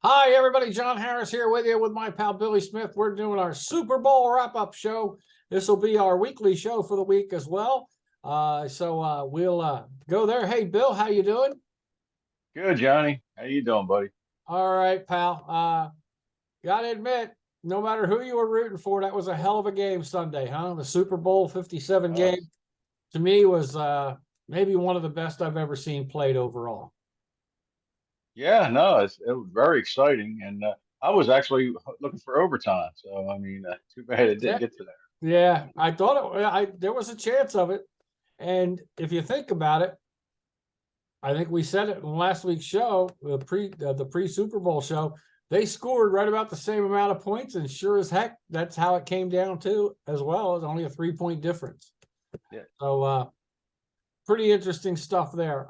Hi, everybody. John Harris here with you with my pal Billy Smith. We're doing our Super Bowl wrap-up show. This will be our weekly show for the week as well. So we'll go there. Hey, Bill, how you doing? Good, Johnny. How you doing, buddy? All right, pal. Gotta admit, no matter who you were rooting for, that was a hell of a game Sunday, huh? The Super Bowl 57 Oh, game to me was maybe one of the best I've ever seen played overall. yeah, no, it was very exciting, and I was actually looking for overtime. So, I mean, too bad it didn't Yeah, get to that. yeah. I thought there was a chance of it. And if you think about it, I think we said it in last week's show, the pre Super Bowl show. They scored right about the same amount of points, and sure as heck, that's how it came down to as well. As only a 3 point difference. Yeah, So pretty interesting stuff there.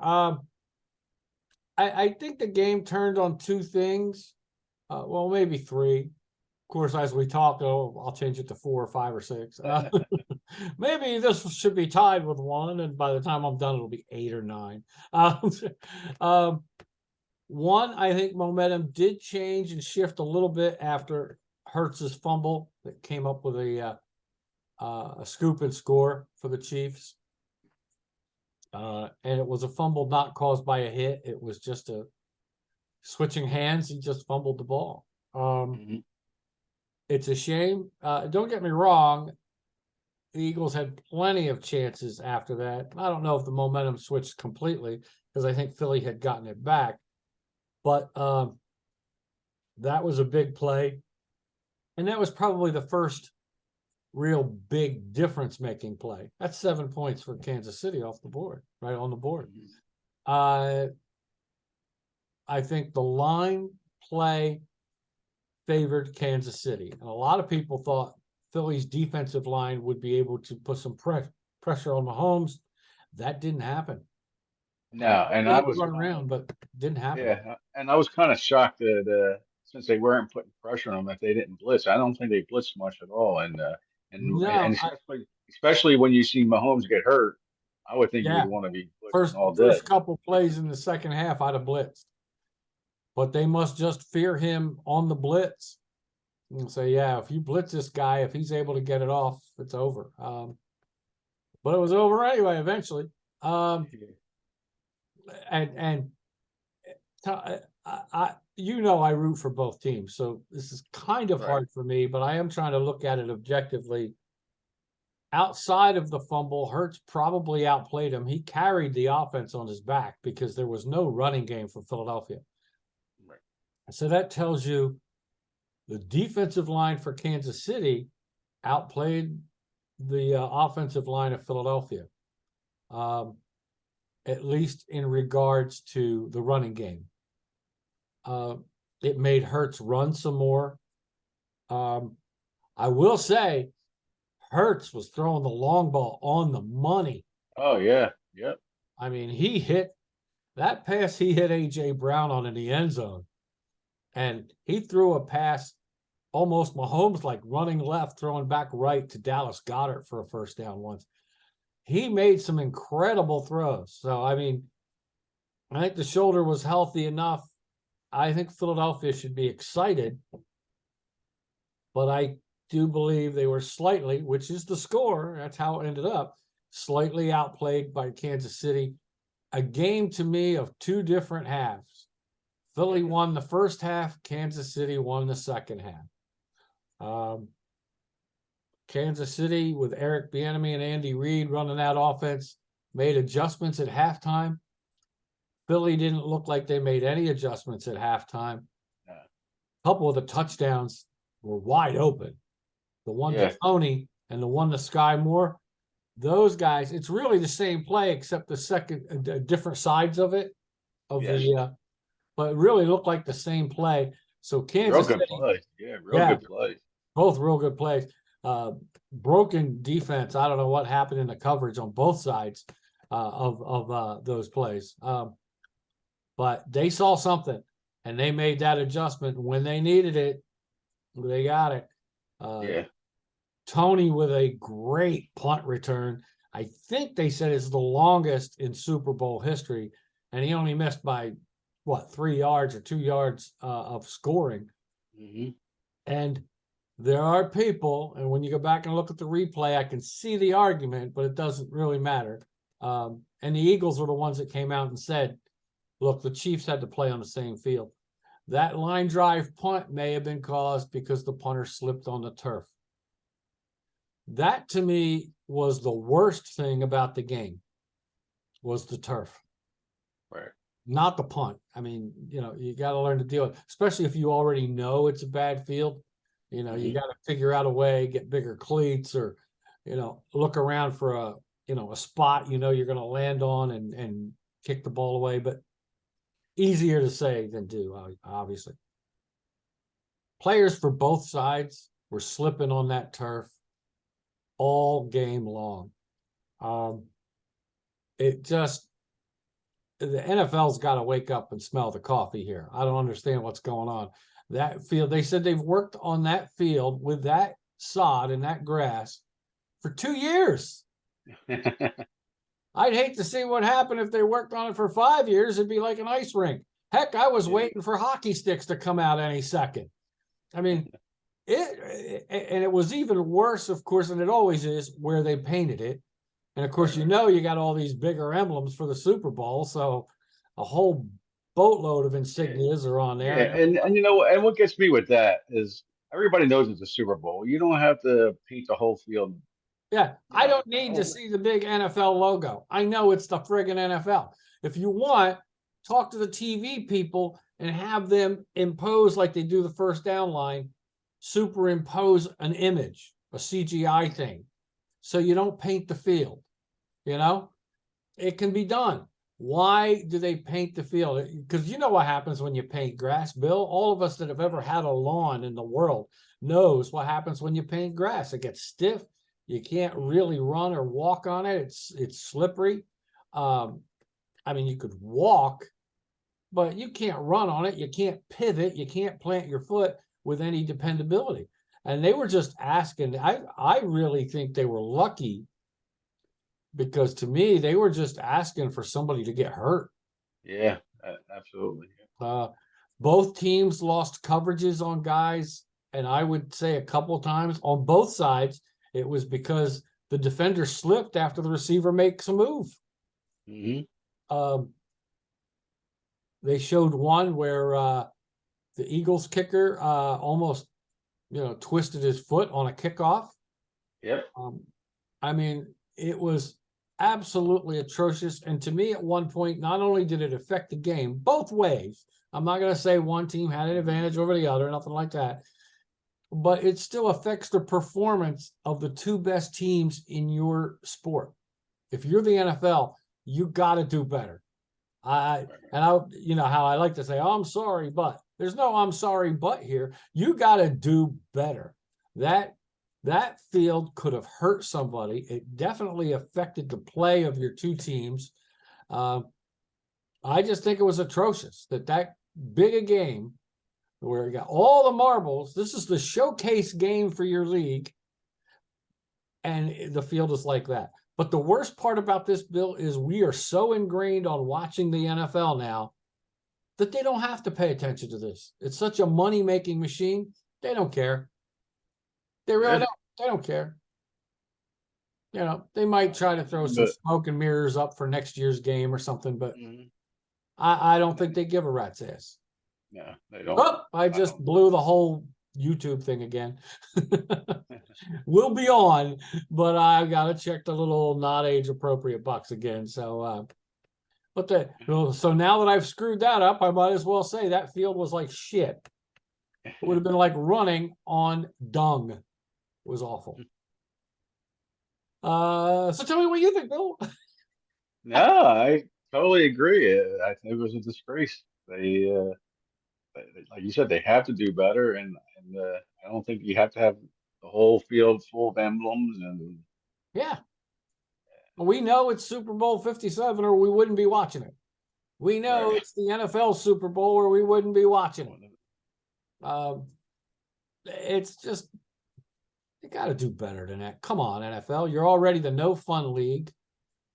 I think the game turned on two things. Well, maybe three. Of course, as we talk, I'll change it to four or five or six. Maybe this should be tied with one, and by the time I'm done, it'll be eight or nine. Um, um, One, I think momentum did change and shift a little bit after Hurts's fumble that came up with a scoop and score for the Chiefs. And it was a fumble not caused by a hit. It was just a switching hands. He just fumbled the ball. hmm It's a shame. Don't get me wrong. The Eagles had plenty of chances after that. I don't know if the momentum switched completely because I think Philly had gotten it back, but that was a big play. And that was probably the first real big difference making play. That's 7 points for Kansas City off the board, right on the board. Uh, I think the line play favored Kansas City. And a lot of people thought Philly's defensive line would be able to put some pressure on Mahomes. That didn't happen. No, and Hopefully I he could was run kind of around, but didn't happen. and I was kind of shocked that since they weren't putting pressure on them, if they didn't blitz. I don't think they blitzed much at all, and No, especially when you see Mahomes get hurt, I would think you would yeah, want to be blitzing first all day. first couple plays in the second half, I'd have blitzed, but they must just fear him on the blitz and say, yeah, if you blitz this guy, if he's able to get it off, it's over. But it was over anyway eventually. Um, and I root for both teams, so this is kind of Right. hard for me, but I am trying to look at it objectively. Outside of the fumble, Hurts probably outplayed him. He carried the offense on his back because there was no running game for Philadelphia. Right. So that tells you the defensive line for Kansas City outplayed the offensive line of Philadelphia, um, at least in regards to the running game. Uh, it made Hurts run some more. Um, I will say, Hurts was throwing the long ball on the money. Oh yeah. Yep. I mean, he hit that pass, he hit A.J. Brown on in the end zone, and he threw a pass almost Mahomes like running left, throwing back right to Dallas Goedert for a first down once. He made some incredible throws. So, I mean, I think the shoulder was healthy enough. I think Philadelphia should be excited, but I do believe they were slightly, which is the score, that's how it ended up, slightly outplayed by Kansas City. A game to me of two different halves. Philly won the first half, Kansas City won the second half. Kansas City with Eric Bieniemy and Andy Reid running that offense made adjustments at halftime. Philly didn't look like they made any adjustments at halftime. Uh, A couple of the touchdowns were wide open. The one to yeah. Tony and the one to Sky Moore, those guys, it's really the same play except the second different sides of it of Yes. but it really looked like the same play. So Real Kansas good City, play. Yeah, real yeah, good play. both real good plays. Broken defense. I don't know what happened in the coverage on both sides of those plays, but they saw something and they made that adjustment when they needed it. They got it. Uh, Yeah. Tony with a great punt return. I think they said it's the longest in Super Bowl history, and he only missed by what, 3 yards or 2 yards of scoring. Hmm. And there are people, and when you go back and look at the replay, I can see the argument, but it doesn't really matter. And the Eagles were the ones that came out and said, look, the Chiefs had to play on the same field. That line drive punt may have been caused because the punter slipped on the turf. That to me was the worst thing about the game, was the turf, Right. not the punt. I mean, you got to learn to deal with it, especially if you already know it's a bad field. You Hmm. got to figure out a way, get bigger cleats, or, look around for a spot, you're going to land on and kick the ball away. But easier to say than do, obviously. Players for both sides were slipping on that turf all game long. It just, the NFL's got to wake up and smell the coffee here. I don't understand what's going on. That field, they said they've worked on that field with that sod and that grass for 2 years. I'd hate to see what happened if they worked on it for 5 years. It'd be like an ice rink. Heck, I was Yeah. waiting for hockey sticks to come out any second. I mean, and it was even worse, of course, and it always is, where they painted it. And of course, Right. you got all these bigger emblems for the Super Bowl, so a whole boatload of Yeah. insignias are on Yeah, there. and and what gets me with that is everybody knows it's a Super Bowl. You don't have to paint the whole field. Yeah, You I know, don't need to oh, see the big NFL logo. I know it's the friggin' NFL. If you want, talk to the TV people and have them impose, like they do the first down line, superimpose an image, a CGI thing, so you don't paint the field. You know, it can be done. Why do they paint the field? Because you know what happens when you paint grass, Bill. All of us that have ever had a lawn in the world knows what happens when you paint grass. It gets stiff. You can't really run or walk on it. It's slippery. Um, I mean, you could walk, but you can't run on it. You can't pivot. You can't plant your foot with any dependability. And they were just asking. I really think they were lucky, because to me, they were just asking for somebody to get hurt. yeah, absolutely. Uh, both teams lost coverages on guys, and I would say a couple of times on both sides, it was because the defender slipped after the receiver makes a move. Hmm. Um, they showed one where the Eagles kicker almost, twisted his foot on a kickoff. Yep. I mean, it was absolutely atrocious. And to me, at one point, not only did it affect the game both ways, I'm not going to say one team had an advantage over the other, nothing like that, but it still affects the performance of the two best teams in your sport. If you're the NFL, you got to do better. You know how I like to say, oh, I'm sorry, but there's no I'm sorry, but here. You got to do better. That that field could have hurt somebody. It definitely affected the play of your two teams. Uh, I just think it was atrocious that big a game where you got all the marbles. This is the showcase game for your league, and the field is like that. But the worst part about this, Bill, is we are so ingrained on watching the NFL now that they don't have to pay attention to this. It's such a money-making machine. They don't care. They really Yeah. don't. They don't care. They might try to throw some But smoke and mirrors up for next year's game or something, but mhm. I don't think they give a rat's ass. No, they don't. Oh, I I just don't. blew the whole YouTube thing again. We'll be on, but I gotta check the little not age appropriate box again. So so now that I've screwed that up, I might as well say that field was like shit. It would have been like running on dung. It was awful. So tell me what you think, Bill. No, I totally agree. I think it was a disgrace. Like you said, they have to do better, and I don't think you have to have the whole field full of emblems and Yeah, we know it's Super Bowl 57, or we wouldn't be watching it. We know right. it's the NFL Super Bowl, or we wouldn't be watching it. Um, it's just, you got to do better than that. Come on, NFL. You're already the no fun league.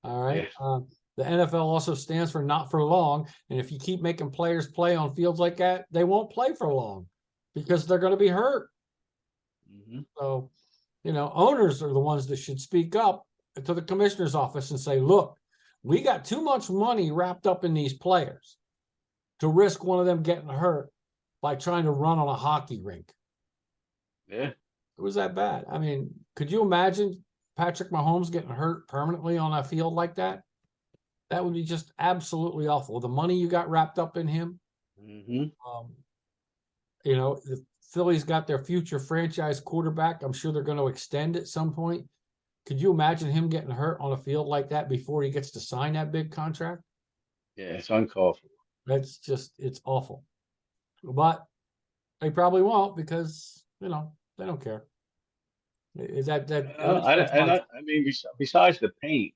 All right. Yeah. The NFL also stands for not for long. And if you keep making players play on fields like that, they won't play for long because they're going to be hurt. So, owners are the ones that should speak up to the commissioner's office and say, look, we got too much money wrapped up in these players to risk one of them getting hurt by trying to run on a hockey rink. Yeah. It was that bad. I mean, could you imagine Patrick Mahomes getting hurt permanently on a field like that? That would be just absolutely awful. The money you got wrapped up in him. The Phillies got their future franchise quarterback. I'm sure they're going to extend at some point. Could you imagine him getting hurt on a field like that before he gets to sign that big contract? Yeah, it's uncalled for. It's awful. But they probably won't because, they don't care. Is that I mean, besides the paint,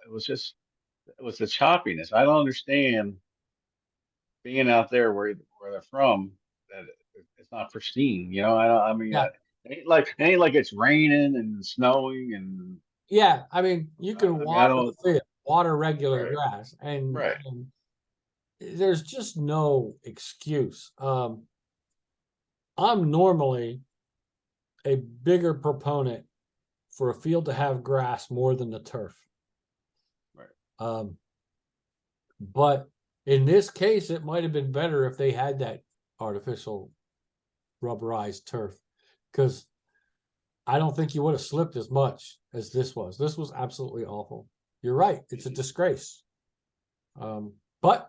it was the choppiness. I don't understand being out there where they're from that it's not pristine. I mean, yeah. it ain't like it's raining and snowing and. Yeah, I mean, you can I mean, I water the don't. field, water regular Right. grass, and, Right. and there's just no excuse. I'm normally a bigger proponent for a field to have grass more than the turf. Right. But in this case, it might have been better if they had that artificial rubberized turf, because I don't think you would have slipped as much as this was. This was absolutely awful. You're right. It's a disgrace. But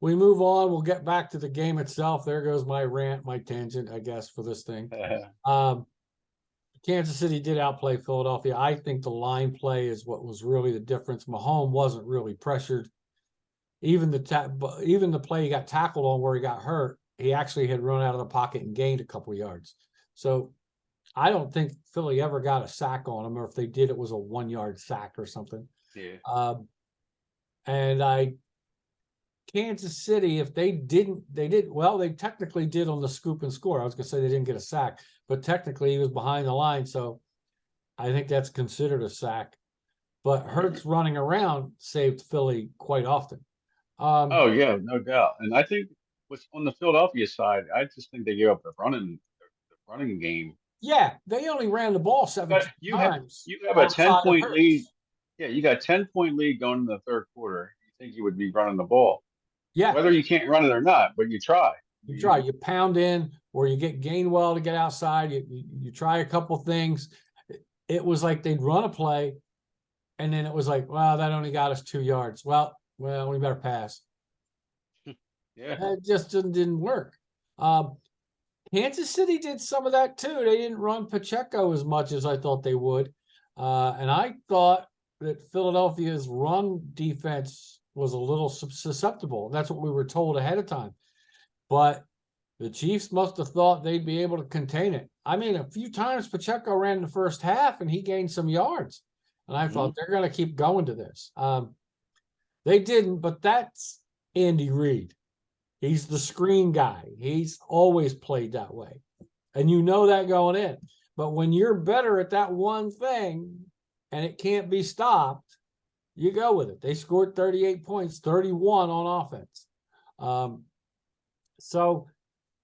we move on. We'll get back to the game itself. There goes my rant, my tangent, I guess, for this thing. Kansas City did outplay Philadelphia. I think the line play is what was really the difference. Mahomes wasn't really pressured. Even the play he got tackled on where he got hurt, he actually had run out of the pocket and gained a couple of yards. So I don't think Philly ever got a sack on him, or if they did, it was a 1-yard sack or something. Yeah. Kansas City, if they technically did on the scoop and score. I was going to say they didn't get a sack, but technically he was behind the line. So I think that's considered a sack. But Hurts running around saved Philly quite often. Oh yeah, no doubt. And I think on the Philadelphia side, I just think they gave up the running game. Yeah, they only ran the ball 17 You have times you have a ten outside of point lead. Hurts. Yeah, you got 10-point lead going in the third quarter. You think you would be running the ball, Yeah, whether you can't run it or not, but you try. you try, you pound in, or you get Gainwell to get outside. You try a couple things. It was like they'd run a play, and then it was like, wow, that only got us 2 yards. Well, we better pass. Yeah. It just didn't work. Kansas City did some of that too. They didn't run Pacheco as much as I thought they would. And I thought that Philadelphia's run defense was a little susceptible. That's what we were told ahead of time. But the Chiefs must have thought they'd be able to contain it. I mean, a few times Pacheco ran the first half and he gained some yards. And I thought they're going to keep going to this. They didn't, but that's Andy Reid. He's the screen guy. He's always played that way. And you know that going in. But when you're better at that one thing and it can't be stopped, you go with it. They scored 38 points, 31 on offense. So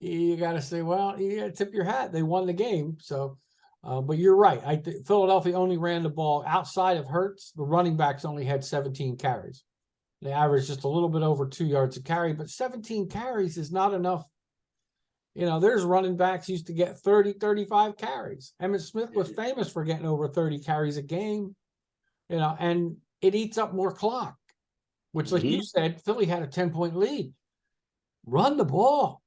you got to say, well, you got to tip your hat. They won the game. So, but you're right. I think Philadelphia only ran the ball outside of Hurts. The running backs only had 17 carries. They averaged just a little bit over 2 yards a carry, but 17 carries is not enough. There's running backs used to get 30, 35 carries. Emmitt Smith was famous for getting over 30 carries a game, and it eats up more clock, which, like you said, Philly had a 10-point lead. Run the ball,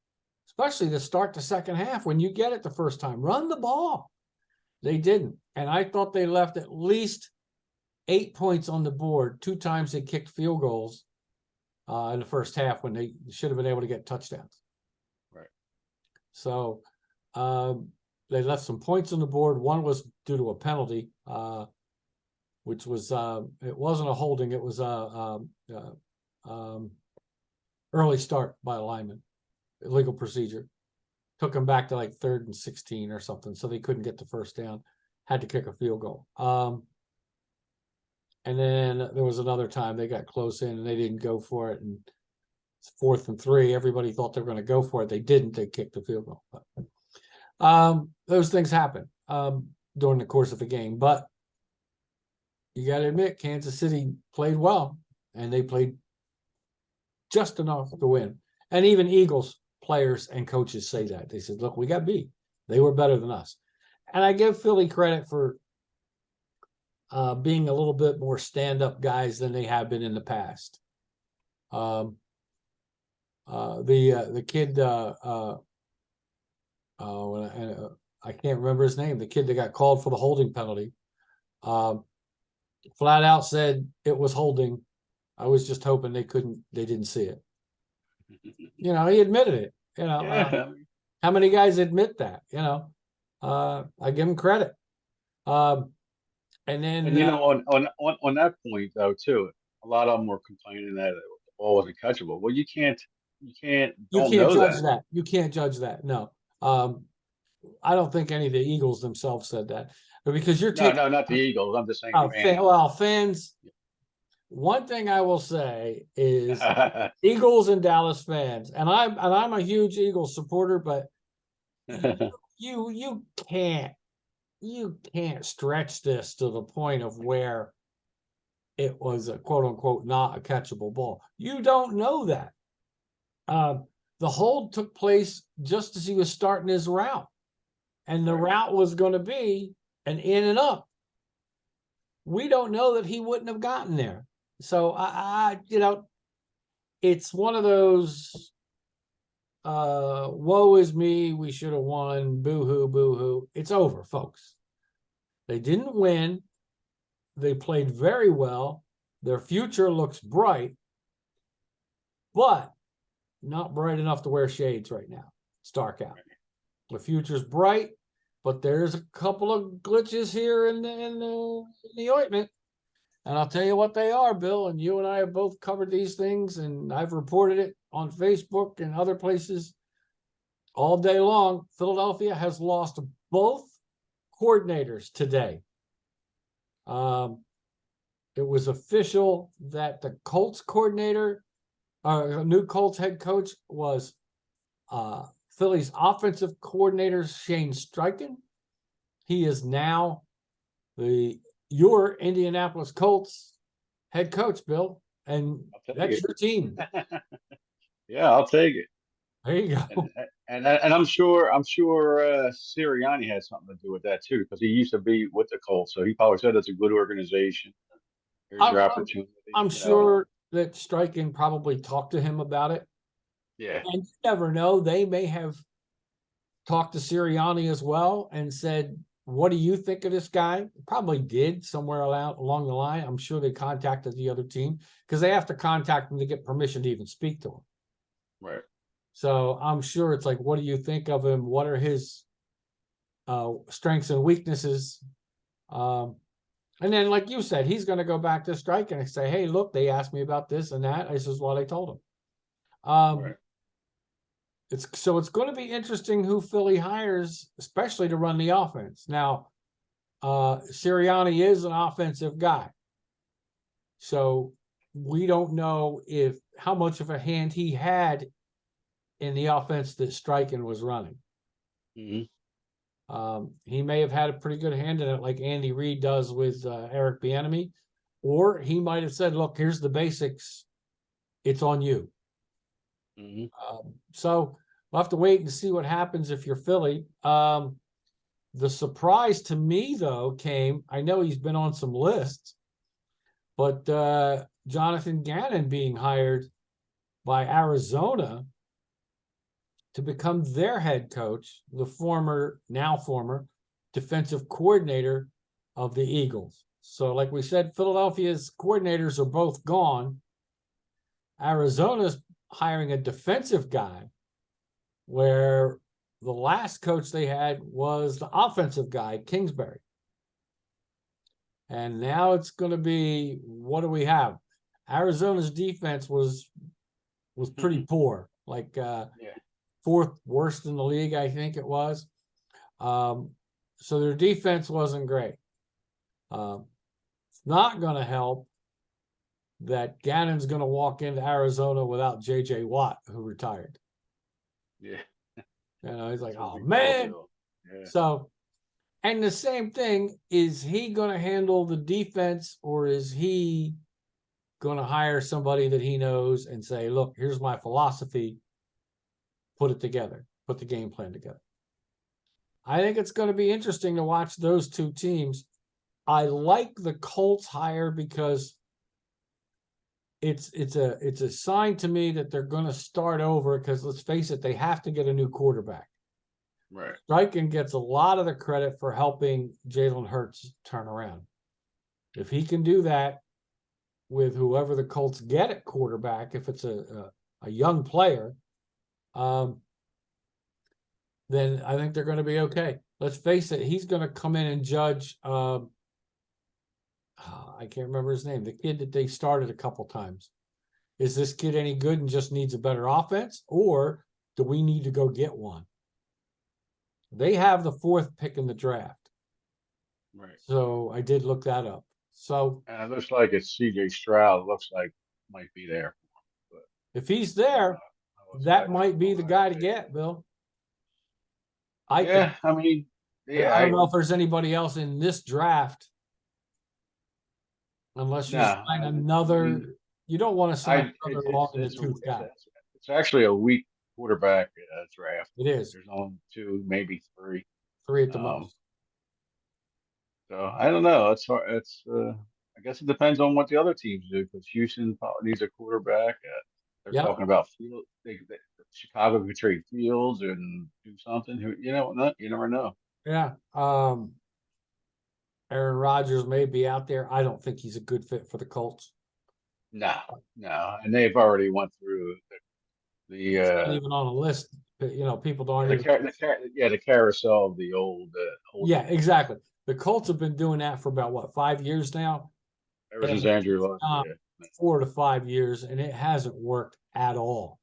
especially to start the second half. When you get it the first time, run the ball. They didn't. And I thought they left at least 8 points on the board. 2 times they kicked field goals in the first half when they should have been able to get touchdowns. Right. So they left some points on the board. One was due to a penalty, which was it wasn't a holding. It was early start by a lineman, illegal procedure. Took them back to like 3rd and 16 or something, so they couldn't get the first down. Had to kick a field goal. And then there was another time they got close in and they didn't go for it. And it's 4th and 3. Everybody thought they were going to go for it. They didn't. They kicked the field goal. But, those things happen during the course of a game. But you got to admit, Kansas City played well, and they played just enough to win. And even Eagles players and coaches say that. They said, look, we got beat. They were better than us. And I give Philly credit for being a little bit more stand-up guys than they have been in the past. The kid, I can't remember his name, the kid that got called for the holding penalty, flat out said it was holding. I was just hoping they didn't see it. He admitted it. Yeah. How many guys admit that? I give him credit. And then, And on that point though too, a lot of them were complaining that the ball wasn't catchable. Well, you don't know judge that. that. You can't judge that. No. I don't think any of the Eagles themselves said that, but because you're No, taking no, not the Eagles. I'm just saying fans. fans. One thing I will say is Eagles and Dallas fans, and I'm a huge Eagles supporter, but you can't stretch this to the point of where it was a quote unquote not a catchable ball. You don't know that. The hold took place just as he was starting his route, and the route was going to be an in and up. We don't know that he wouldn't have gotten there. So it's one of those woe is me, we should have won, boo-hoo, boo-hoo. It's over, folks. They didn't win. They played very well. Their future looks bright, but not bright enough to wear shades right now. It's dark out. The future's bright, but there's a couple of glitches here in the ointment. And I'll tell you what they are, Bill, and you and I have both covered these things, and I've reported it on Facebook and other places all day long. Philadelphia has lost both coordinators today. It was official that the Colts coordinator, new Colts head coach, was Philly's offensive coordinator, Shane Steichen. He is now your Indianapolis Colts head coach, Bill, and that's your team. Yeah, I'll take it. There you go. And I'm sure Sirianni had something to do with that too, because he used to be with the Colts, so he probably said it's a good organization. Here's your opportunity. I'm sure that Steichen probably talked to him about it. Yeah. And you never know, they may have talked to Sirianni as well and said, what do you think of this guy? Probably did somewhere along the line. I'm sure they contacted the other team because they have to contact them to get permission to even speak to him. Right. So I'm sure it's like, what do you think of him? What are his strengths and weaknesses? And then, like you said, he's going to go back to Steichen and say, hey, look, they asked me about this and that. This is what I told him. Right. It's going to be interesting who Philly hires, especially to run the offense. Now, Sirianni is an offensive guy, so we don't know how much of a hand he had in the offense that Steichen was running. Mm-hmm. He may have had a pretty good hand in it, like Andy Reid does with Eric Bieniemy, or he might have said, "Look, here's the basics. It's on you." Mm-hmm. So we'll have to wait and see what happens if you're Philly. The surprise to me, though, came, I know he's been on some lists, but Jonathan Gannon being hired by Arizona to become their head coach, the now former defensive coordinator of the Eagles. So like we said, Philadelphia's coordinators are both gone. Arizona's hiring a defensive guy, where the last coach they had was the offensive guy, Kingsbury. And now it's going to be, what do we have? Arizona's defense was pretty poor, like fourth worst in the league, I think it was. So their defense wasn't great. not going to help that Gannon's going to walk into Arizona without J.J. Watt, who retired. Yeah. He's like, That's a oh, big man. deal. Yeah. So, and the same thing, is he going to handle the defense, or is he going to hire somebody that he knows and say, look, here's my philosophy, put it together, put the game plan together? I think it's going to be interesting to watch those two teams. I like the Colts hire because it's a sign to me that they're going to start over, because let's face it, they have to get a new quarterback. Right. Steichen gets a lot of the credit for helping Jalen Hurts turn around. If he can do that with whoever the Colts get at quarterback, if it's a young player, then I think they're going to be okay. Let's face it, he's going to come in and judge. I can't remember his name. The kid that they started a couple times. Is this kid any good and just needs a better offense, or do we need to go get one? They have the 4th pick in the draft. Right. So I did look that up. So And it looks like it's C.J. Stroud. Looks like might be there. But if he's I don't know there, what's that that might be the going guy to to get, Bill. I think. Yeah, I mean, But yeah, I don't know if there's anybody else in this draft, unless you no, sign I another. mean, You don't want to sign another long in the it's tooth guy. it's actually a weak quarterback draft. It is There's only 2, maybe 3. 3 at the Um, most. so I don't know. It's hard. I guess it depends on what the other teams do, because Houston probably needs a quarterback. They're Yep. talking about Field. Chicago could trade Fields and do something. You never know. Yeah. Aaron Rodgers may be out there. I don't think he's a good fit for the Colts. No, no, and they've already went through the It's not even on a list. People yeah, aren't even. the carousel of the old Yeah, exactly. The Colts have been doing that for about what, 5 years now, ever since and Andrew Luck. not Yeah, 4 to 5 years, and it hasn't worked at all.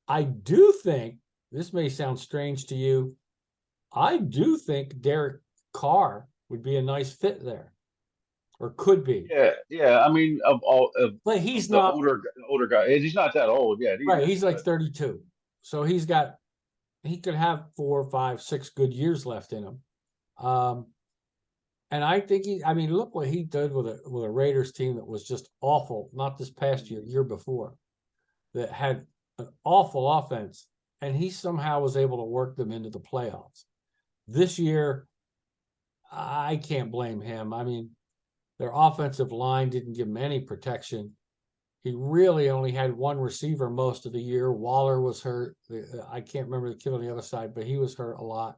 I do think this may sound strange to you. I do think Derek Carr would be a nice fit there, or could be. yeah. I mean, But of he's the not older guy, he's not that old. Yeah, right. He's like but 32, so he could have 4, 5, 6 good years left in him. And I think look what he did with a Raiders team that was just awful, not this past year before, that had an awful offense, and he somehow was able to work them into the playoffs. This year, I can't blame him. Their offensive line didn't give him any protection. He really only had one receiver most of the year. Waller was hurt. I can't remember the kid on the other side, but he was hurt a lot.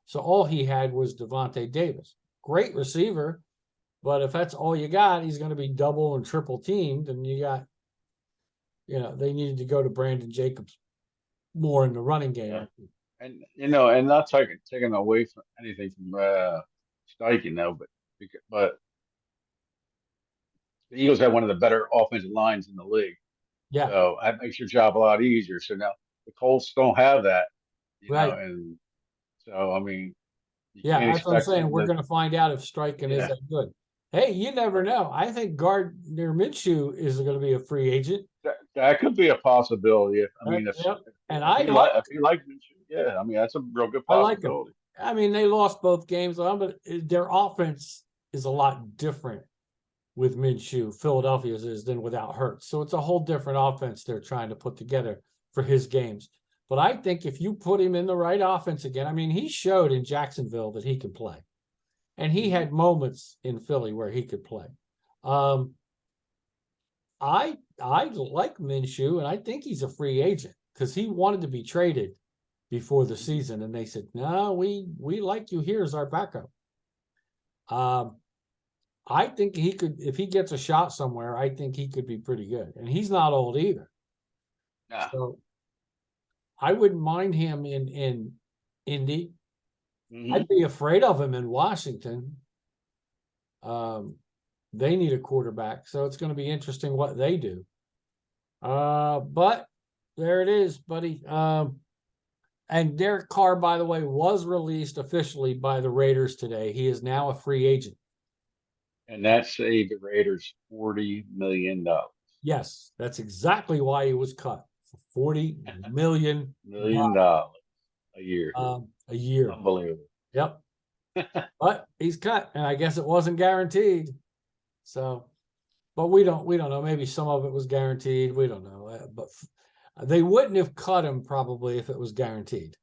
So all he had was Devontae Davis. Great receiver, but if that's all you got, he's going to be double and triple teamed. And they needed to go to Brandon Jacobs more in the running game. yeah, and not taking away from anything from Steichen though, but the Eagles have one of the better offensive lines in the league. Yeah. So that makes your job a lot easier. So now the Colts don't have that, Right. and so I mean, you Yeah, can't that's what I'm expect saying. them We're to. going to find out if Steichen is Yeah, that good. Hey, you never know. I think Gardner Minshew is going to be a free agent. that could be a possibility. I mean, Yep. And if he likes Minshew, yeah, I mean that's a real good I like him. possibility. They lost both games, but their offense is a lot different with Minshew, Philadelphia's is, than without Hurts. So it's a whole different offense they're trying to put together for his games. But I think if you put him in the right offense again, he showed in Jacksonville that he could play. And he had moments in Philly where he could play. I like Minshew, and I think he's a free agent because he wanted to be traded before the season, and they said, "No, we like you here as our backup." I think he could, if he gets a shot somewhere, I think he could be pretty good, and he's not old either. Yeah. So I wouldn't mind him in Indy. I'd be afraid of him in Washington. They need a quarterback, so it's going to be interesting what they do. But there it is, buddy. And Derek Carr, by the way, was released officially by the Raiders today. He is now a free agent. And that saved the Raiders $40 million. Yes, that's exactly why he was cut for 40 million $1 million a year. a year. Unbelievable. Yep. But he's cut, and I guess it wasn't guaranteed. So, but we don't know. Maybe some of it was guaranteed. We don't know. But they wouldn't have cut him probably if it was guaranteed.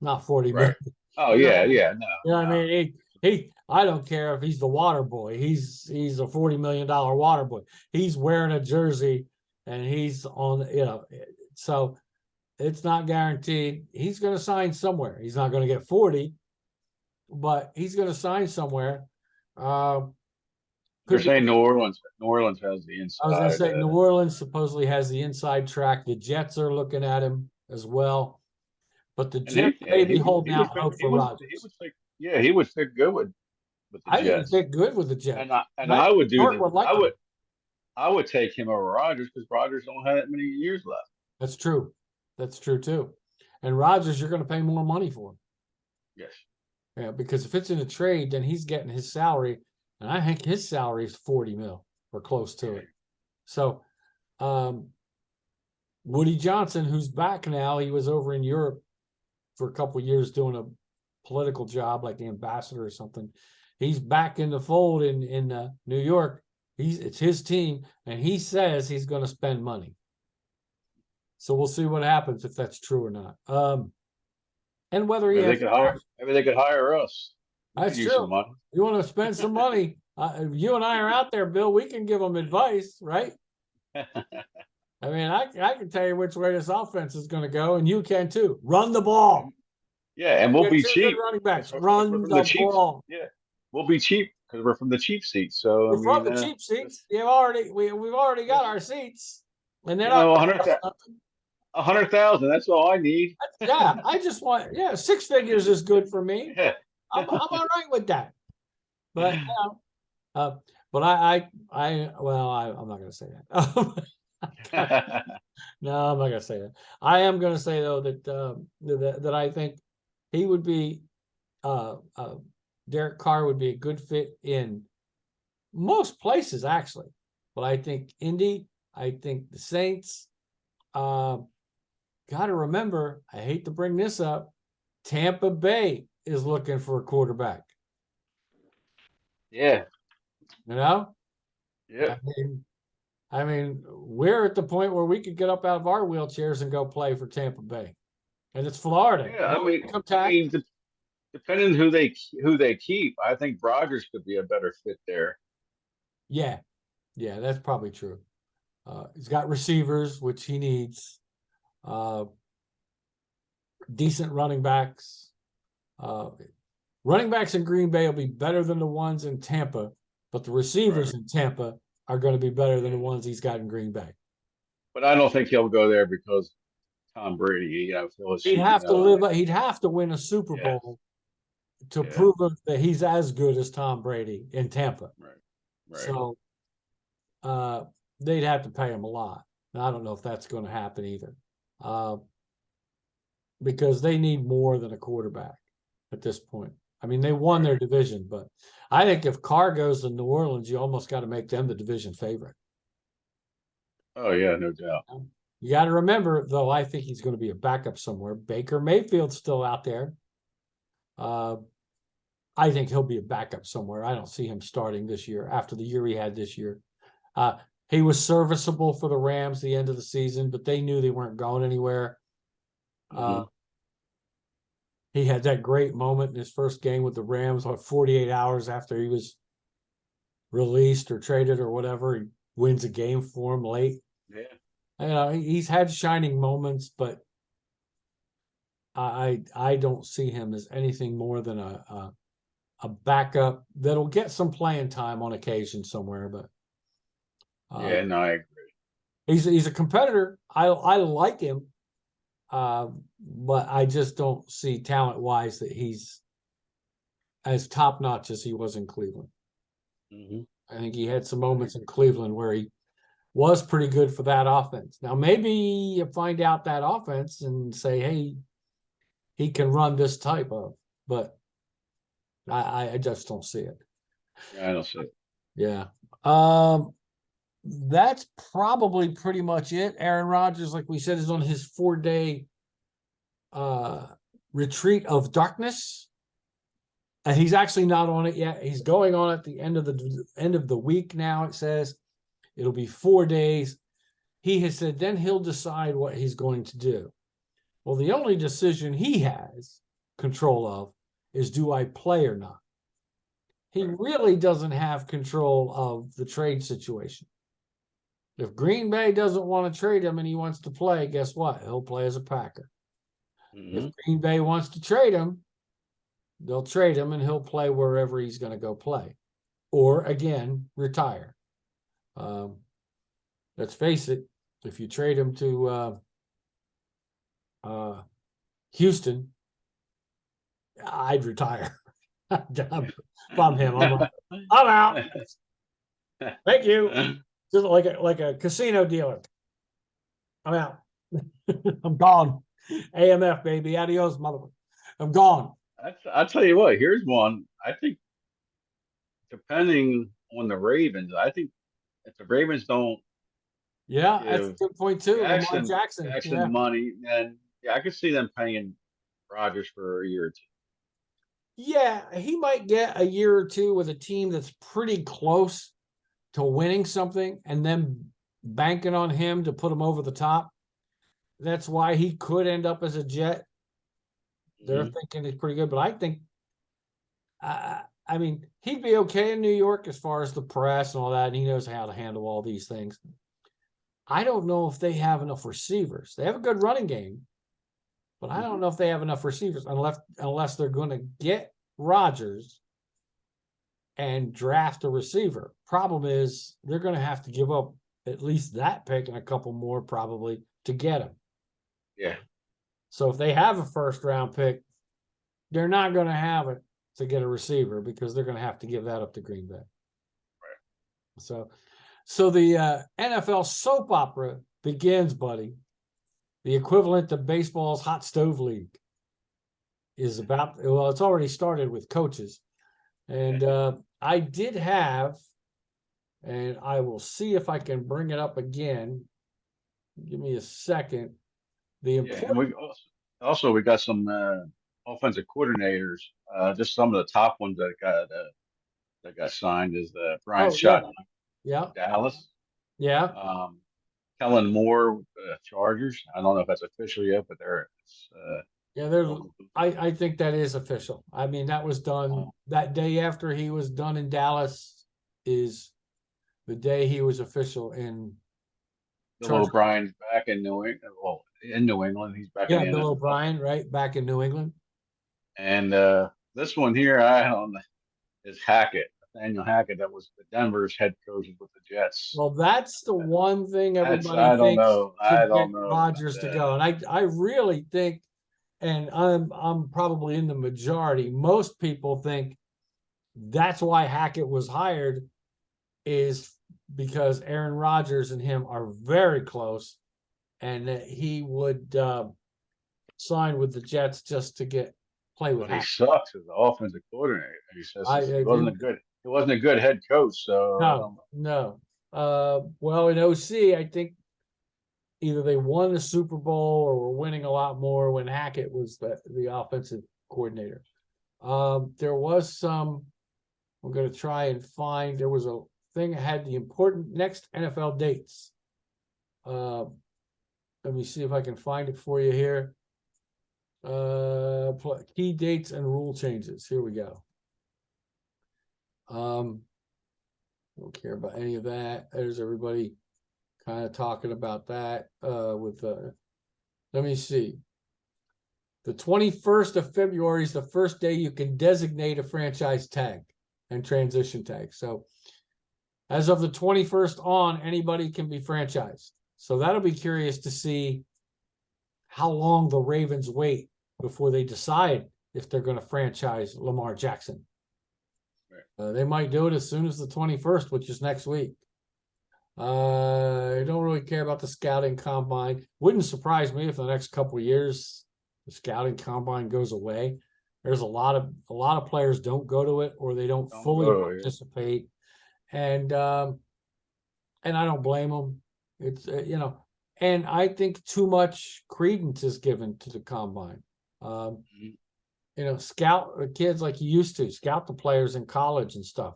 Not 40 Right. million. Oh yeah, yeah. No, You know what I no. mean? I don't care if he's the water boy. He's a $40 million water boy. He's wearing a jersey and he's on, so it's not guaranteed. He's going to sign somewhere. He's not going to get 40, but he's going to sign somewhere. They're Could be. saying New Orleans. New Orleans has the I was going to inside. say New Orleans supposedly has the inside track. The Jets are looking at him as well, but the And Jets may be holding he out would fit. hope for He Rodgers. would fit. Yeah, he would fit good with the I think he Jets. fit good with the And Jets. I would do York the. would like him. I would take him over Rodgers because Rodgers don't have that many years left. That's true. That's true too. And Rodgers, you're going to pay more money for him. Yes. Yeah, because if it's in a trade, then he's getting his salary, and I think his salary is 40 mil or close to it. So, Woody Johnson, who's back now, he was over in Europe for a couple of years doing a political job like the ambassador or something. He's back in the fold in New York. It's his team, and he says he's going to spend money. So we'll see what happens if that's true or not. And whether he has. Maybe they could hire us. We That's could use some true. money. You want to spend some money? You and I are out there, Bill. We can give them advice, right? I mean, I can tell you which way this offense is going to go, and you can too. Run the ball. Yeah, and we'll be Two good cheap. running backs. We're Run from the cheap. ball. Yeah, we'll be cheap because we're from the cheap seats. So We're from the cheap seats. We've already got our seats, and they're not 100,000. That's all I need. Yeah, I just want. Yeah, 6 figures is good for me. Yeah. I'm all right with that. But but I'm not going to say that. No, I'm not going to say that. I am going to say though that I think he would be Derek Carr would be a good fit in most places actually, but I think Indy, I think the Saints. Got to remember, I hate to bring this up, Tampa Bay is looking for a quarterback. Yeah. You know? Yeah. I mean, we're at the point where we could get up out of our wheelchairs and go play for Tampa Bay. And it's Florida. Yeah, I mean, depending who they keep, I think Rodgers could be a better fit there. Yeah. Yeah, that's probably true. He's got receivers, which he needs. Decent running backs. Running backs in Green Bay will be better than the ones in Tampa, but the receivers in Tampa are going to be better than the ones he's got in Green Bay. But I don't think he'll go there because Tom Brady, he'd have to win a Super Bowl to prove that he's as good as Tom Brady in Tampa. Right. So they'd have to pay him a lot. And I don't know if that's going to happen either. Because they need more than a quarterback at this point. I mean, they won their division, but I think if Carr goes to New Orleans, you almost got to make them the division favorite. Oh, yeah, no doubt. You got to remember, though, I think he's going to be a backup somewhere. Baker Mayfield's still out there. I think he'll be a backup somewhere. I don't see him starting this year after the year he had this year. He was serviceable for the Rams the end of the season, but they knew they weren't going anywhere. He had that great moment in his first game with the Rams, 48 hours after he was released or traded or whatever. He wins a game for him late. Yeah. He's had shining moments, but I don't see him as anything more than a backup that'll get some playing time on occasion somewhere. But no, I agree. He's a competitor. I like him. But I just don't see talent-wise that he's as top-notch as he was in Cleveland. I think he had some moments in Cleveland where he was pretty good for that offense. Now, maybe you find out that offense and say, hey, he can run this type of, but I just don't see it. Yeah, I don't see it. Yeah. That's probably pretty much it. Aaron Rodgers, like we said, is on his 4-day retreat of darkness. And he's actually not on it yet. He's going on at the end of the week now, it says. It'll be 4 days. He has said then he'll decide what he's going to do. Well, the only decision he has control of is, do I play or not? He really doesn't have control of the trade situation. If Green Bay doesn't want to trade him and he wants to play, guess what? He'll play as a Packer. If Green Bay wants to trade him, they'll trade him and he'll play wherever he's going to go play, or again, retire. Let's face it, if you trade him to Houston, I'd retire. If I'm him, I'm out. Thank you. Just like a casino dealer. I'm out. I'm gone. AMF, baby. Adios, motherfucker. I'm gone. I'll tell you what, here's one. I think, depending on the Ravens, I think if the Ravens don't Yeah, that's a give good point too. Lamar Jackson. Jackson Yeah. money, then yeah, I could see them paying Rodgers for a year or two. Yeah, he might get a year or two with a team that's pretty close to winning something and then banking on him to put him over the top. That's why he could end up as a Jet. They're thinking he's pretty good, but I think, I mean, he'd be okay in New York as far as the press and all that, and he knows how to handle all these things. I don't know if they have enough receivers. They have a good running game, but I don't know if they have enough receivers unless they're going to get Rodgers and draft a receiver. Problem is, they're going to have to give up at least that pick and a couple more probably to get him. Yeah. So if they have a first round pick, they're not going to have it to get a receiver because they're going to have to give that up to Green Bay. Right. So the NFL soap opera begins, buddy. The equivalent to baseball's hot stove league is about, well, it's already started with coaches. And I did have, and I will see if I can bring it up again. Give me a second. The important, and we we got some offensive coordinators. Just some of the top ones that got signed is Brian Schottenheimer, yeah, Dallas. yeah. Kellen Moore, Chargers. I don't know if that's official yet, but I think that is official. I mean, that was done that day after he was done in Dallas is the day he was official in Bill O'Brien's back in New England. Well, in New England, he's back in the Bill NFL. O'Brien, right? Back in New England. And this one here, I don't know, is Hackett. Nathaniel Hackett, that was the Denver's head coach with the Jets. Well, that's the one thing everybody I don't thinks know. could I get don't know Rodgers to go. And I really think, and I'm probably in the majority, most people think that's why Hackett was hired, is because Aaron Rodgers and him are very close, and that he would sign with the Jets just to play with Hackett. He sucks as the offensive coordinator. He says he wasn't a good head coach. So no. Well, in OC, I think either they won the Super Bowl or were winning a lot more when Hackett was the offensive coordinator. There was some, we're going to try and find, there was a thing that had the important next NFL dates. Let me see if I can find it for you here. Key dates and rule changes. Here we go. Don't care about any of that. There's everybody kind of talking about that let me see. The 21st of February is the first day you can designate a franchise tag and transition tag. So as of the 21st on, anybody can be franchised. So that'll be curious to see how long the Ravens wait before they decide if they're going to franchise Lamar Jackson. They might do it as soon as the 21st, which is next week. I don't really care about the scouting combine. Wouldn't surprise me if the next couple of years the scouting combine goes away. There's a lot of players don't go to it, or they don't Don't fully go, yeah. participate, and I don't blame them. It's and I think too much credence is given to the combine. Um, scout kids like you used to scout the players in college and stuff.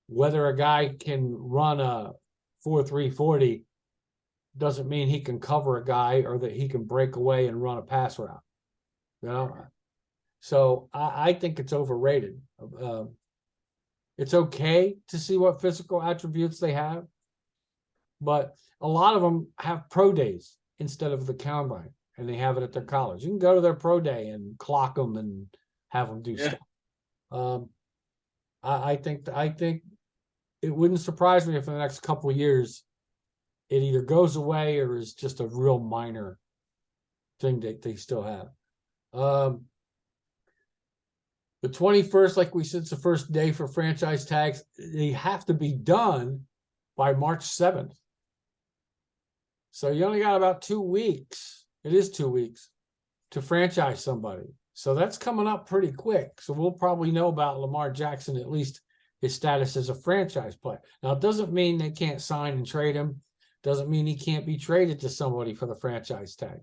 Whether a guy can run a 4.3 40 doesn't mean he can cover a guy or that he can break away and run a pass route. So I think it's overrated. It's okay to see what physical attributes they have, but a lot of them have pro days instead of the combine, and they have it at their college. You can go to their pro day and clock them and have them do stuff. I think it wouldn't surprise me if in the next couple of years it either goes away or is just a real minor thing that they still have. The 21st, like we said, it's the first day for franchise tags. They have to be done by March 7th. So you only got about 2 weeks. It is 2 weeks to franchise somebody. So that's coming up pretty quick. So we'll probably know about Lamar Jackson, at least his status as a franchise player. Now, it doesn't mean they can't sign and trade him. Doesn't mean he can't be traded to somebody for the franchise tag.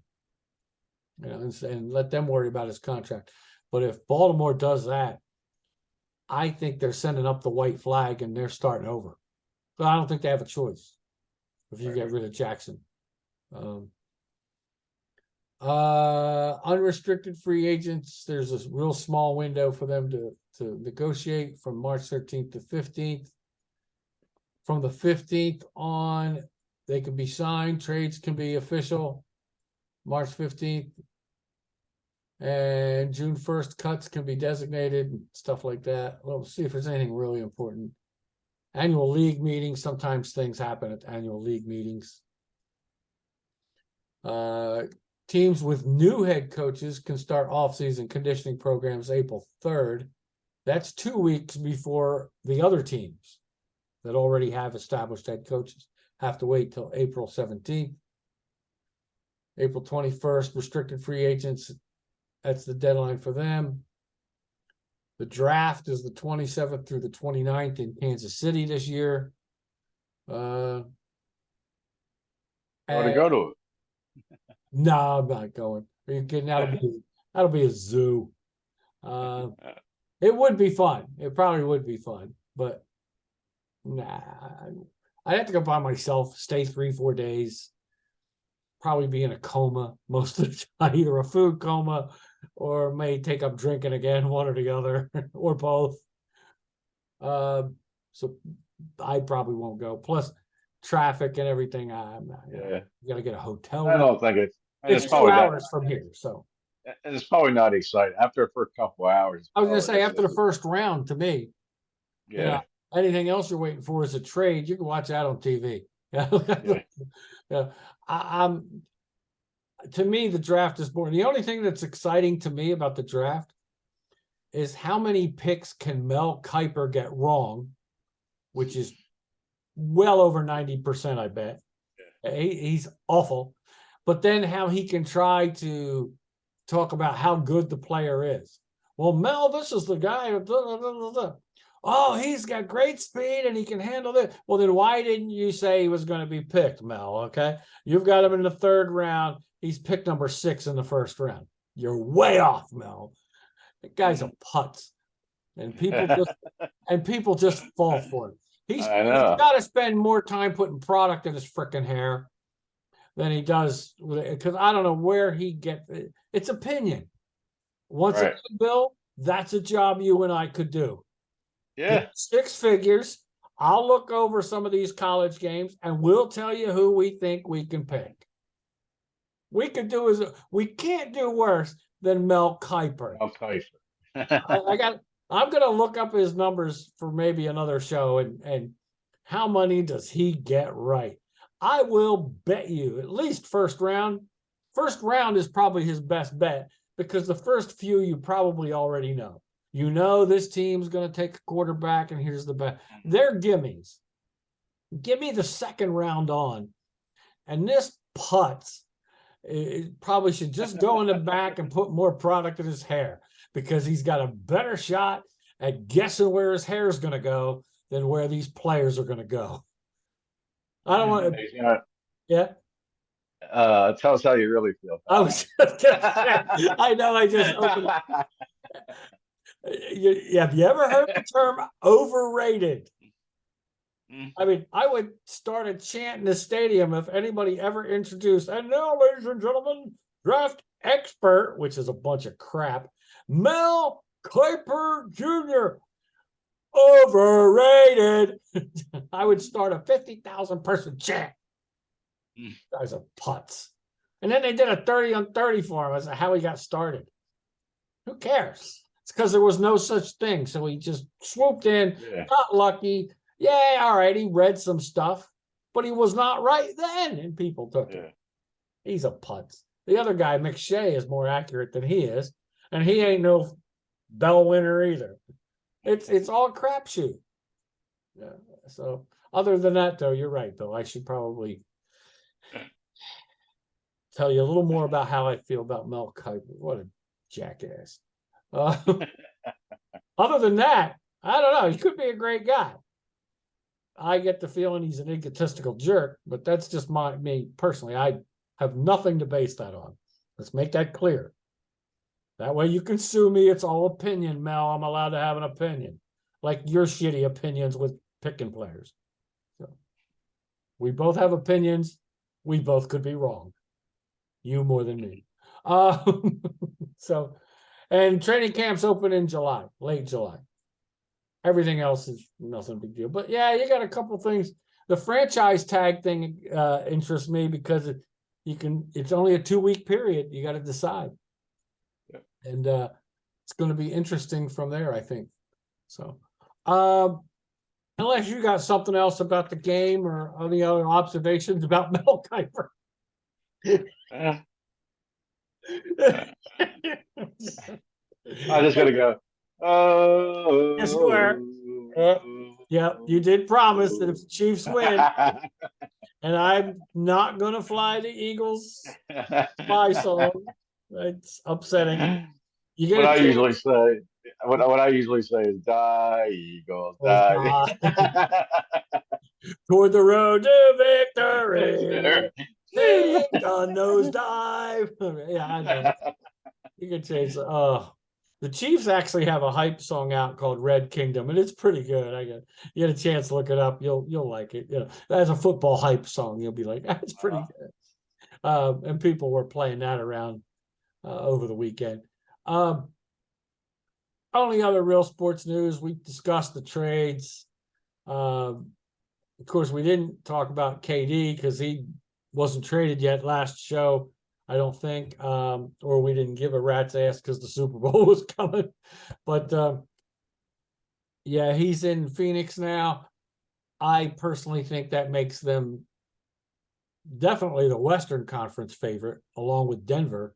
And let them worry about his contract. But if Baltimore does that, I think they're sending up the white flag and they're starting over. But I don't think they have a choice if you get rid of Jackson. Unrestricted free agents, there's a real small window for them to negotiate from March 13th to 15th. From the 15th on, they can be signed. Trades can be official March 15th. And June 1st, cuts can be designated and stuff like that. Well, we'll see if there's anything really important. Annual league meetings, sometimes things happen at annual league meetings. Teams with new head coaches can start off-season conditioning programs April 3rd. That's 2 weeks before the other teams that already have established head coaches have to wait till April 17th. April 21st, restricted free agents, that's the deadline for them. The draft is the 27th through the 29th in Kansas City this year. To go to it. No, I'm not going. Are you kidding? That'll be a zoo. It would be fun. It probably would be fun, but nah. I'd have to go by myself, stay 3-4 days, probably be in a coma most of the time, either a food coma or may take up drinking again, one or the other, or both. So I probably won't go. Plus traffic and everything. I'm not. You got to get a hotel room. I don't think it's 2 hours from here, so. And it's probably not exciting after the first couple of hours. I was gonna say after the first round, to me, anything else you're waiting for is a trade. You can watch that on TV. I'm to me, the draft is boring. The only thing that's exciting to me about the draft is how many picks can Mel Kiper get wrong, which is well over 90%, I bet. He's awful. But then how he can try to talk about how good the player is. Well, Mel, this is the guy. Oh, he's got great speed and he can handle it. Well, then why didn't you say he was going to be picked, Mel? Okay. You've got him in the 3rd round. He's picked number 6 in the 1st round. You're way off, Mel. The guy's a putz. And people just fall for it. He's got to spend more time putting product in his freaking hair than he does because I don't know where he gets it. It's opinion. Once a bill, that's a job you and I could do. Yeah. 6 figures. I'll look over some of these college games and we'll tell you who we think we can pick. We can't do worse than Mel Kiper. Mel Kiper. I'm gonna look up his numbers for maybe another show and how many does he get right? I will bet you at least first round. First round is probably his best bet because the first few you probably already know. You know this team's going to take a quarterback, and here's the bet. They're gimmies. Give me the 2nd round on, and this putz probably should just go in the back and put more product in his hair, because he's got a better shot at guessing where his hair is going to go than where these players are going to go. I don't want to. He's gonna, Yeah. tell us how you really feel. I was just gonna say, I know I just opened. Have you ever heard the term overrated? I mean, I would start a chant in the stadium if anybody ever introduced, and now, ladies and gentlemen, draft expert, which is a bunch of crap, Mel Kiper Jr. Overrated. I would start a 50,000 person chant. Guys are putz. And then they did a 30 on 30 for him. That's how he got started. Who cares? It's because there was no such thing. So he just swooped in, got lucky. Yeah, all right. He read some stuff, but he was not right then, and people took it. He's a putz. The other guy, McShay, is more accurate than he is, and he ain't no bell winner either. It's all crapshoot. Yeah. So other than that, though, you're right, Bill. I should probably tell you a little more about how I feel about Mel Kiper. What a jackass. Other than that, I don't know. He could be a great guy. I get the feeling he's an egotistical jerk, but that's just me personally. I have nothing to base that on. Let's make that clear. That way you can sue me. It's all opinion, Mel. I'm allowed to have an opinion, like your shitty opinions with picking players. So we both have opinions. We both could be wrong. You more than me. So, and training camps open in July, late July. Everything else is nothing big deal. But yeah, you got a couple things. The franchise tag thing interests me because it's only a 2-week period. You got to decide. Yeah. And it's going to be interesting from there, I think. So unless you got something else about the game or any other observations about Mel Kiper. I'm just gonna go. Oh, yes, you were. Yeah, you did promise that if the Chiefs win, and I'm not gonna fly the Eagles spy song. It's upsetting. You get what I chance. usually say. What I usually say is "Die Eagles, die." Toward the road to victory. Take a nosedive. Yeah, I know. You can change. The Chiefs actually have a hype song out called Red Kingdom, and it's pretty good. You get a chance to look it up. You'll like it. You know, as a football hype song, you'll be like, that's pretty good. And people were playing that around over the weekend. Only other real sports news, we discussed the trades. Of course, we didn't talk about KD because he wasn't traded yet last show. I don't think, or we didn't give a rat's ass because the Super Bowl was coming. But yeah, he's in Phoenix now. I personally think that makes them definitely the Western Conference favorite, along with Denver.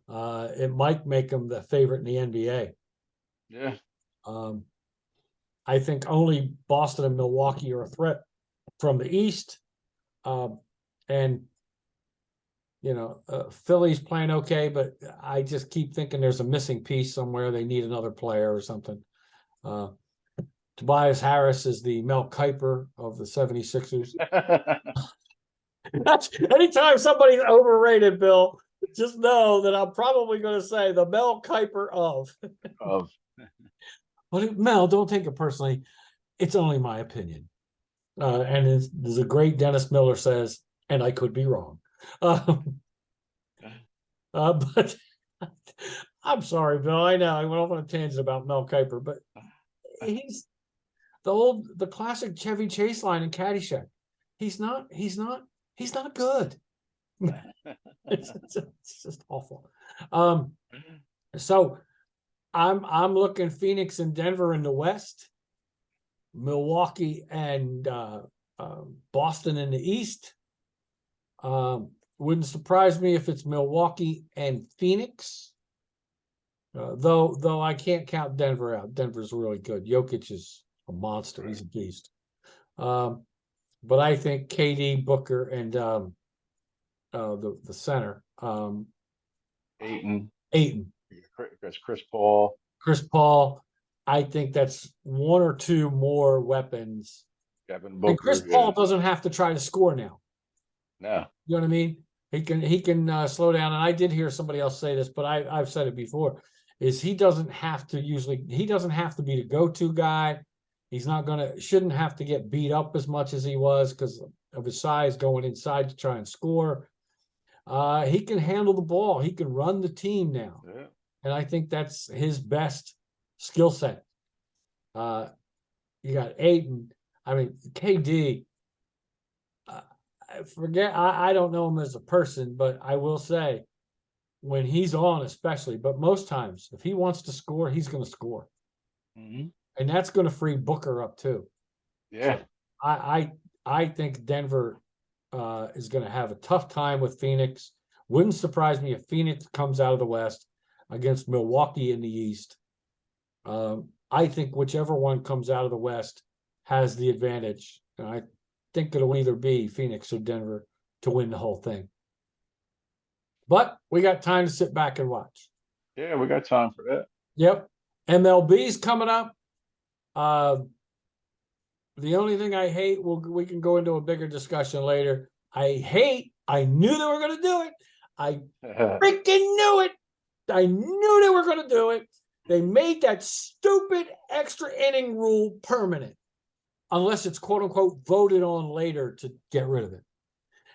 It might make them the favorite in the NBA. Yeah. I think only Boston and Milwaukee are a threat from the East. And Philly's playing okay, but I just keep thinking there's a missing piece somewhere. They need another player or something. Tobias Harris is the Mel Kiper of the 76ers. That's anytime somebody's overrated, Bill, just know that I'm probably going to say the Mel Kiper of. But Mel, don't take it personally. It's only my opinion. And there's a great Dennis Miller says, and I could be wrong. But I'm sorry, Bill. I know I went off on a tangent about Mel Kiper, but he's the classic Chevy Chase line in Caddyshack. He's not good. It's just awful. So I'm looking Phoenix and Denver in the West, Milwaukee and Boston in the East. Wouldn't surprise me if it's Milwaukee and Phoenix. Though I can't count Denver out. Denver's really good. Jokic is a monster. He's a beast. But I think KD, Booker, and the center, Aiton, Aiton, Chris Paul. Chris Paul. I think that's one or two more weapons. Devin And Chris Booker. Paul Yeah. doesn't have to try to score now. No. You know what I mean? He can slow down. And I did hear somebody else say this, but I've said it before. Is he doesn't have to be the go-to guy. He's not shouldn't have to get beat up as much as he was because of his size going inside to try and score. He can handle the ball. He can run the team now. Yeah. And I think that's his best skill set. You got Aiton. I mean, KD. I don't know him as a person, but I will say when he's on, especially, but most times, if he wants to score, he's going to score. Mm-hmm. And that's going to free Booker up too. Yeah. So I think Denver is going to have a tough time with Phoenix. Wouldn't surprise me if Phoenix comes out of the West against Milwaukee in the East. I think whichever one comes out of the West has the advantage. And I think it'll either be Phoenix or Denver to win the whole thing. But we got time to sit back and watch. Yeah, we got time for that. Yep. MLB's coming up. The only thing I hate, we can go into a bigger discussion later. I knew they were going to do it. I freaking knew it. I knew they were going to do it. They made that stupid extra inning rule permanent, unless it's quote unquote voted on later to get rid of it.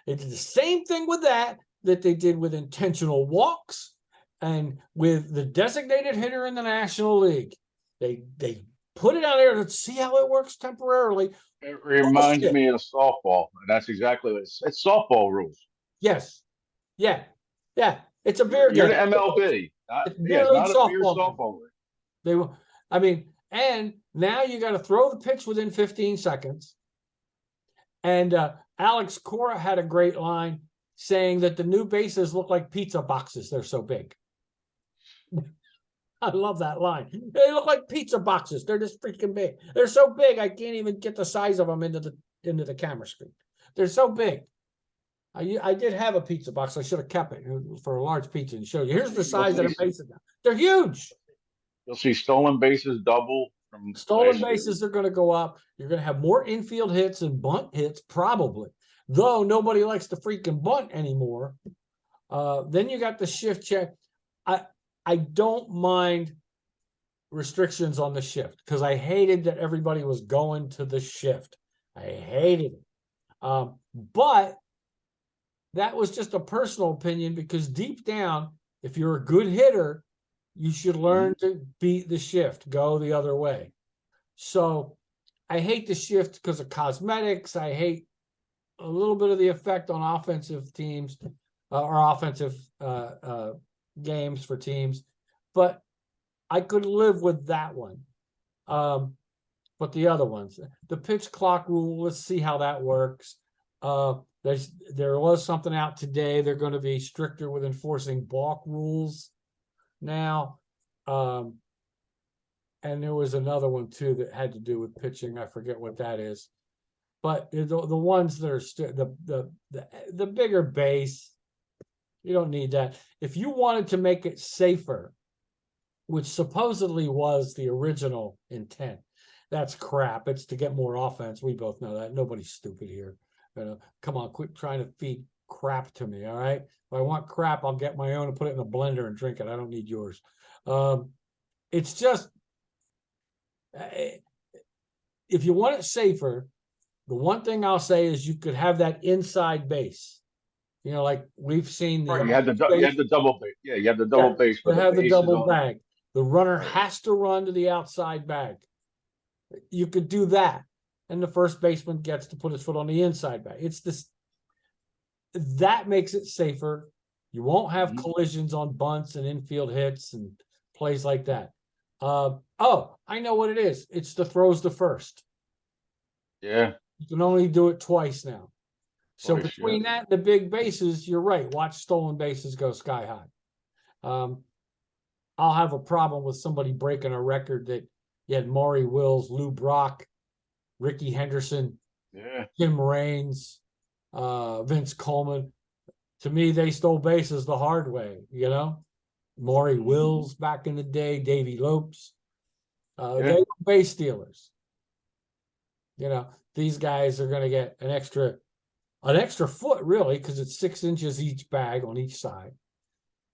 They did the same thing with that they did with intentional walks and with the designated hitter in the National League. They put it out there to see how it works temporarily. It reminds me of softball, and that's exactly what it's softball rules. Yes. Yeah. It's a beer You're game. the MLB. It's not a beer softball league. They will. I mean, and now you got to throw the pitch within 15 seconds. And Alex Cora had a great line saying that the new bases look like pizza boxes. They're so big. I love that line. They look like pizza boxes. They're just freaking big. They're so big I can't even get the size of them into the camera screen. They're so big. I did have a pizza box. I should have kept it for a large pizza and show you. Here's the size of the bases now. They're huge. You'll see stolen bases double from stolen bases are going to go up. You're going to have more infield hits and bunt hits, probably. Though nobody likes to freaking bunt anymore. Then you got the shift check. I don't mind restrictions on the shift because I hated that everybody was going to the shift. I hated it. But that was just a personal opinion because deep down, if you're a good hitter, you should learn to beat the shift, go the other way. So I hate the shift because of cosmetics. I hate a little bit of the effect on offensive teams or offensive games for teams, but I could live with that one. But the other ones, the pitch clock rule, let's see how that works. There was something out today. They're going to be stricter with enforcing balk rules now. And there was another one too that had to do with pitching. I forget what that is. But the ones that are the bigger base, you don't need that. If you wanted to make it safer, which supposedly was the original intent, that's crap. It's to get more offense. We both know that. Nobody's stupid here. Come on, quit trying to feed crap to me. All right. If I want crap, I'll get my own and put it in a blender and drink it. I don't need yours. It's just, if you want it safer, the one thing I'll say is you could have that inside base. You know, like we've seen. You had the double base. Yeah, you have the double base. You have the double bag. The runner has to run to the outside bag. You could do that. And the first baseman gets to put his foot on the inside bag. It's this. That makes it safer. You won't have collisions on bunts and infield hits and plays like that. I know what it is. It's the throws to first. Yeah. You can only do it twice now. So between that and the big bases, you're right. Watch stolen bases go sky high. I'll have a problem with somebody breaking a record that you had Maury Wills, Lou Brock, Ricky Henderson, Tim Raines, Vince Coleman. to me, they stole bases the hard way, you know? Maury Wills back in the day, Davy Lopes. They were base stealers. You know, these guys are going to get an extra foot, really, because it's 6 inches each bag on each side.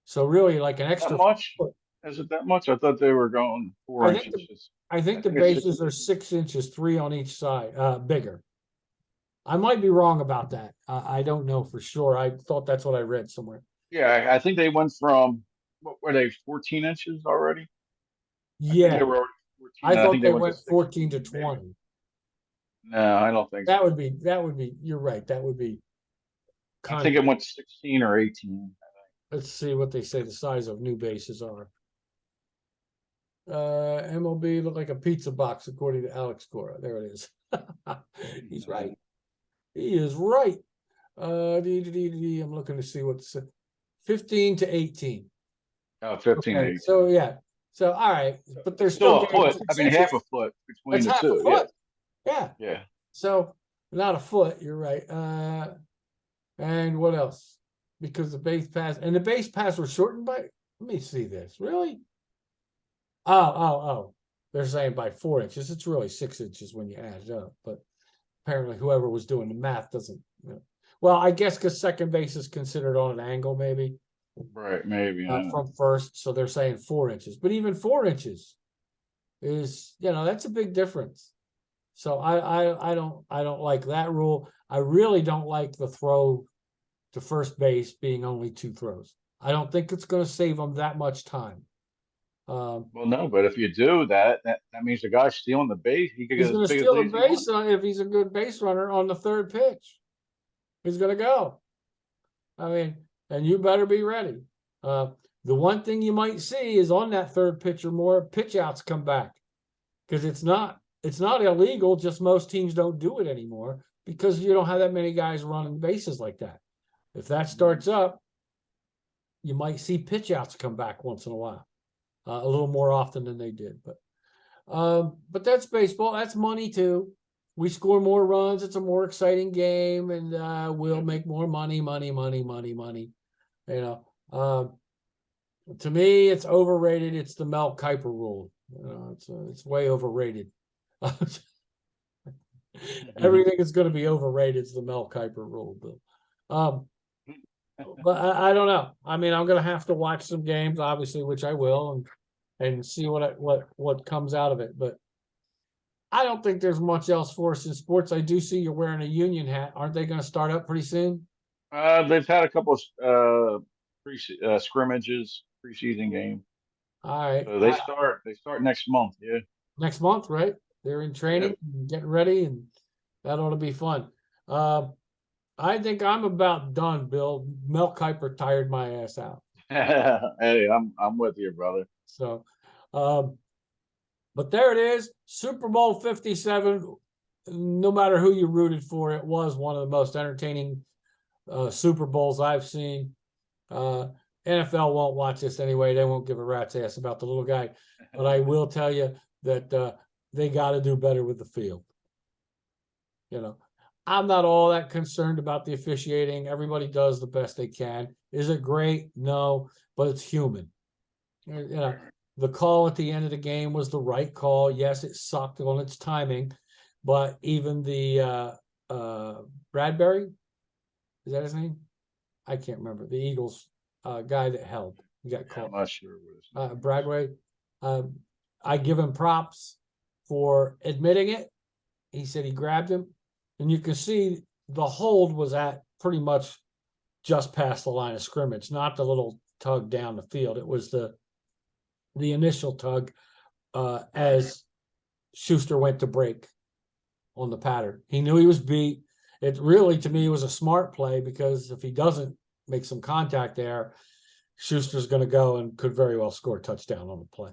So really, like an That extra much? foot. Is it that much? I thought they were going four I think inches. I think I the think it's 6 bases are inches. 6 inches, 3 on each side, bigger. I might be wrong about that. I don't know for sure. I thought that's what I read somewhere. Yeah, I think they went from, what were they, 14 inches already? I think Yeah, they were already 14, I and I think thought they they went to went 14 to 16, maybe. 20. No, I don't think That so. would be you're right. That would be I kind of, think it went 16 or 18. let's see what they say the size of new bases are. MLB look like a pizza box according to Alex Cora. There it is. He's right. He is right. I'm looking to see what's 15 to 18. Oh, 15 to Okay, 18. so yeah. So all right, but they're It's still still a getting foot. I 6 mean, half inches. a foot between That's the half a two. Yeah. foot. Yeah. Yeah. So not a foot, you're right. And what else? Because the base paths were shortened by, let me see this. Really? Oh. They're saying by 4 inches. It's really 6 inches when you add it up, but apparently whoever was doing the math doesn't, you know. Well, I guess because second base is considered on an angle, maybe, Right. Maybe. I don't know. from first. So they're saying 4 inches, but even 4 inches is, that's a big difference. So I don't like that rule. I really don't like the throw to first base being only 2 throws. I don't think it's going to save them that much time. Well, no, but if you do that, that means the guy stealing the base, he could He's get as going to big as steal lead the as he wants. base if he's a good base runner on the third pitch. He's going to go. I mean, and you better be ready. The one thing you might see is on that third pitch or more, pitch outs come back, because it's not illegal. Just most teams don't do it anymore because you don't have that many guys running bases like that. If that starts up, you might see pitch outs come back once in a while, a little more often than they did. But that's baseball. That's money too. We score more runs. It's a more exciting game, and we'll make more money. You know, to me, it's overrated. It's the Mel Kiper rule. It's way overrated. Everything is going to be overrated. It's the Mel Kiper rule, Bill. But I don't know. I mean, I'm going to have to watch some games, obviously, which I will, and see what comes out of it. But I don't think there's much else for us in sports. I do see you're wearing a Union hat. Aren't they going to start up pretty soon? They've had a couple of scrimmages, preseason game. All right. So they start next month. Yeah. Next month, right? They're in training, Yep. getting ready, and that ought to be fun. I think I'm about done, Bill. Mel Kiper tired my ass out. Hey, I'm with you, brother. So, but there it is, Super Bowl 57. No matter who you rooted for, it was one of the most entertaining Super Bowls I've seen. NFL won't watch this anyway. They won't give a rat's ass about the little guy. But I will tell you that they got to do better with the field. I'm not all that concerned about the officiating. Everybody does the best they can. Is it great? No, but it's human. The call at the end of the game was the right call. Yes, it sucked on its timing, but even the Bradbury, is that his name? I can't remember. The Eagles guy that held. He got caught. I'm not sure what his name Bradbury. I give him props for admitting it. He said he grabbed him. And you can see the hold was at pretty much just past the line of scrimmage, not the little tug down the field. It was the initial tug as Schuster went to break on the pattern. He knew he was beat. It really, to me, was a smart play, because if he doesn't make some contact there, Schuster's going to go and could very well score a touchdown on the play.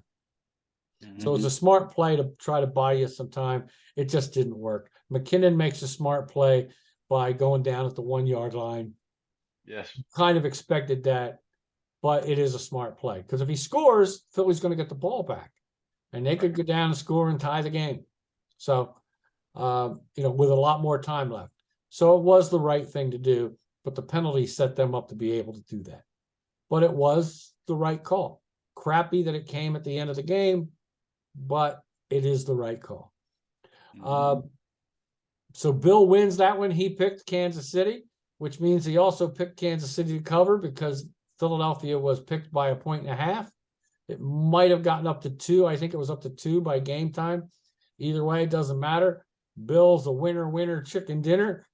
So it's a smart play to try to buy you some time. It just didn't work. McKinnon makes a smart play by going down at the 1 yard line. Yes. Kind of expected that, but it is a smart play, because if he scores, Philly's going to get the ball back, and they could go down and score and tie the game. So, with a lot more time left. So it was the right thing to do. but the penalty set them up to be able to do that. But it was the right call. Crappy that it came at the end of the game, but it is the right call. So Bill wins that one. He picked Kansas City, which means he also picked Kansas City to cover because Philadelphia was picked by 1.5. It might have gotten up to 2. I think it was up to 2 by game time. Either way, it doesn't matter. Bill's a winner chicken dinner.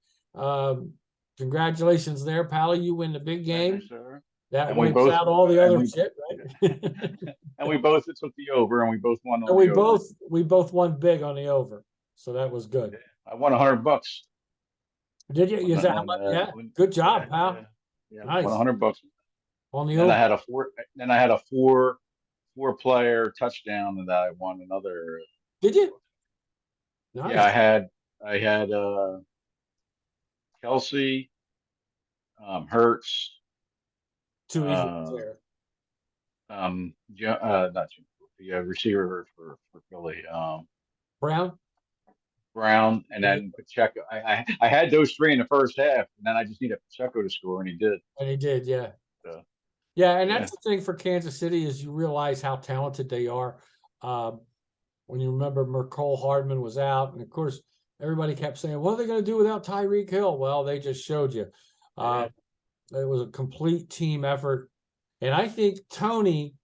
Congratulations there, Pally. You win the big game. Thank you, sir. That And we wipes both- out all the other we- shit, right? And we both took the over, and we both won on And the over. we both won big on the over. So that was good. I won $100. Did you? Is that how much? Yeah. Good job, pal. Yeah, Nice. won $100 On the Then over. I had a four-player touchdown, and I won another. Did you? Nice. Yeah, I had Kelsey, Hertz, Too easy there. not Jim, the receiver for Philly, Brown? Brown, and then Pacheco. I had those 3 in the first half, and then I just needed Pacheco to score, and he did. And he did, yeah. So, Yeah, and that's the thing for Kansas City is you realize how talented they are. When you remember Mercole Hardman was out, and of course everybody kept saying, "What are they going to do without Tyreek Hill?" Well, they just showed you. It was a complete team effort, and I think Tony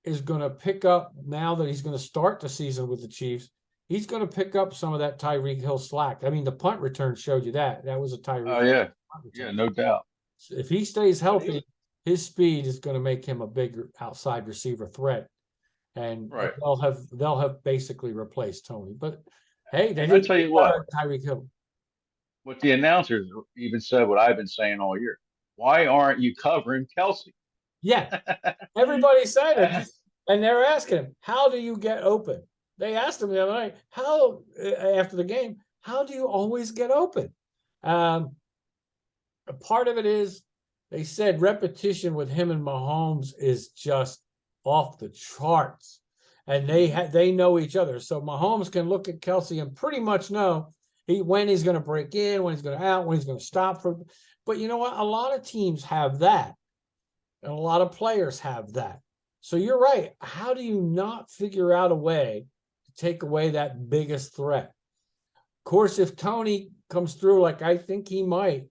is going to pick up now that he's going to start the season with the Chiefs. He's going to pick up some of that Tyreek Hill slack. I mean, the punt return showed you that. That was a Tyreek. Oh yeah, yeah, no doubt. If he stays healthy, his speed is going to make him a bigger outside receiver threat, and they'll have basically replaced Tony. But hey, they didn't tell you what, Tyreek Hill. What the announcers even said, what I've been saying all year. Why aren't you covering Kelsey? Yeah, everybody said it, and they're asking him, "How do you get open?" They asked him the other night, "How after the game? How do you always get open?" A part of it is they said repetition with him and Mahomes is just off the charts, and they know each other. So Mahomes can look at Kelsey and pretty much know when he's going to break in, when he's going to out, when he's going to stop for. But you know what? A lot of teams have that, and a lot of players have that. So you're right. How do you not figure out a way to take away that biggest threat? Of course, if Tony comes through like I think he might,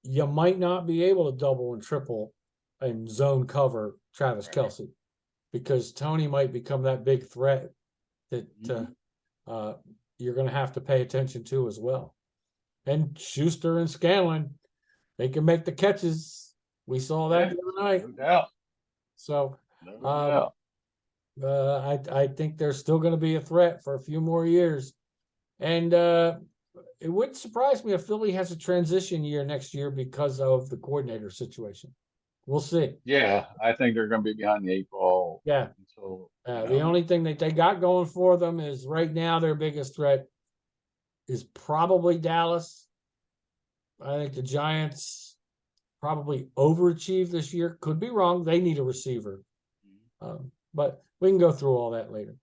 you might not be able to double and triple and zone cover Travis Kelce, because Tony might become that big threat that you're going to have to pay attention to as well. And Schuster and Scanlon, they can make the catches. We saw that the other night. No doubt. So No doubt. I think they're still going to be a threat for a few more years. And it wouldn't surprise me if Philly has a transition year next year because of the coordinator situation. We'll see. Yeah, I think they're going to be behind the 8 ball. Yeah. Until, the only thing that they got going for them is right now their biggest threat is probably Dallas. I think the Giants probably overachieved this year. Could be wrong. They need a receiver. But we can go through all that later.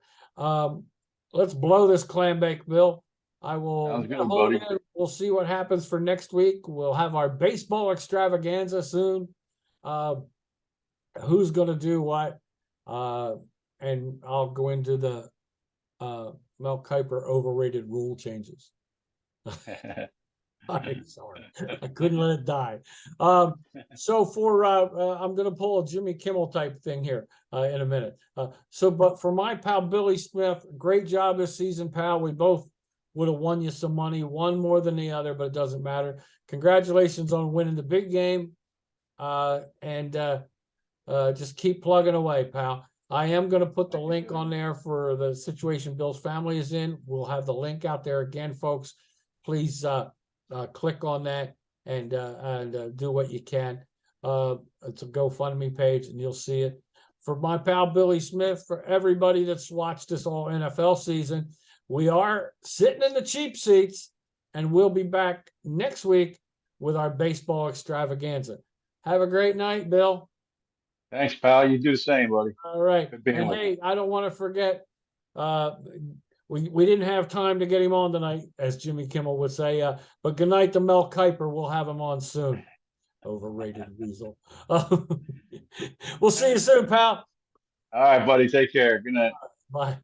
Let's blow this clam bake, Bill. I will Sounds good, buddy. We'll see what happens for next week. We'll have our baseball extravaganza soon. Who's going to do what? And I'll go into the Mel Kiper overrated rule changes. I'm sorry, I couldn't let it die. So for I'm going to pull a Jimmy Kimmel type thing here in a minute. But for my pal Billy Smith, great job this season, pal. We both would have won you some money, one more than the other, but it doesn't matter. Congratulations on winning the big game, and just keep plugging away, pal. I am going to put the link on there for the situation Bill's family is in. We'll have the link out there again, folks. Please click on that and do what you can. It's a GoFundMe page, and you'll see it. For my pal Billy Smith, for everybody that's watched this all NFL season, we are sitting in the cheap seats, and we'll be back next week with our baseball extravaganza. Have a great night, Bill. Thanks, pal. You do the same, buddy. All right. Good being And with hey, I don't want to forget, we didn't have time to get him on tonight, as Jimmy Kimmel would say, but good night to Mel Kiper. We'll have him on soon. Overrated weasel. We'll see you soon, pal. All right, buddy. Take care. Good night. Bye.